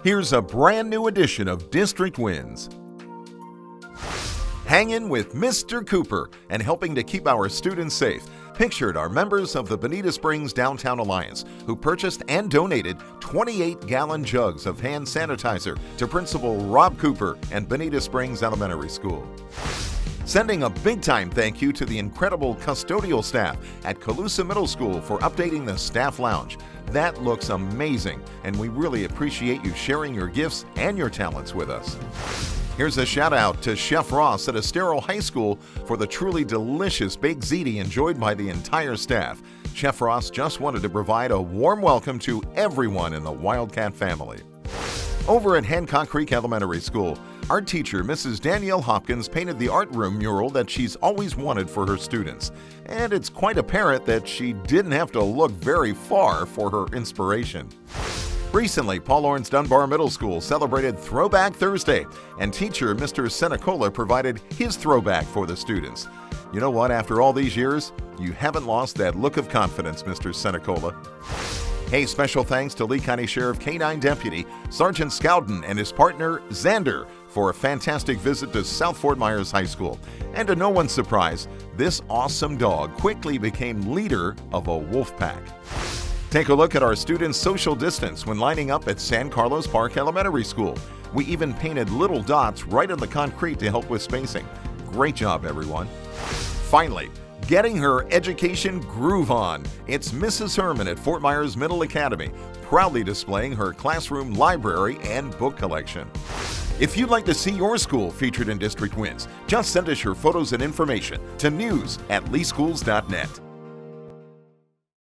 Here's a brand new edition of District Wins. Hanging with Mr. Cooper and helping to keep our students safe. Pictured are members of the Bonita Springs Downtown Alliance who purchased and donated 28-gallon jugs of hand sanitizer to Principal Rob Cooper and Bonita Springs Elementary School. Sending a big-time thank you to the incredible custodial staff at Caloosa Middle School for updating the staff lounge. That looks amazing, and we really appreciate you sharing your gifts and your talents with us. Here's a shout out to Chef Ross at Estero High School for the truly delicious baked ziti enjoyed by the entire staff. Chef Ross just wanted to provide a warm welcome to everyone in the Wildcat family. Over at Hancock Creek Elementary School, art teacher Mrs. Danielle Hopkins painted the art room mural that she's always wanted for her students. And it's quite apparent that she didn't have to look very far for her inspiration. Recently, Laurence Dunbar Middle School celebrated Throwback Thursday, and teacher Mr. Senecola provided his throwback for the students. You know what? After all these years, you haven't lost that look of confidence, Mr. Senecola. Hey, special thanks to Lee County Sheriff K-9 Deputy Sergeant Scowden and his partner Xander for a fantastic visit to South Fort Myers High School. And to no one's surprise, this awesome dog quickly became leader of a wolf pack. Take a look at our students' social distance when lining up at San Carlos Park Elementary School. We even painted little dots right on the concrete to help with spacing. Great job, everyone. Finally, getting her education groove on. It's Mrs. Herman at Fort Myers Middle Academy, proudly displaying her classroom library and book collection. If you'd like to see your school featured in District Wins, just send us your photos and information to news@leeschools.net.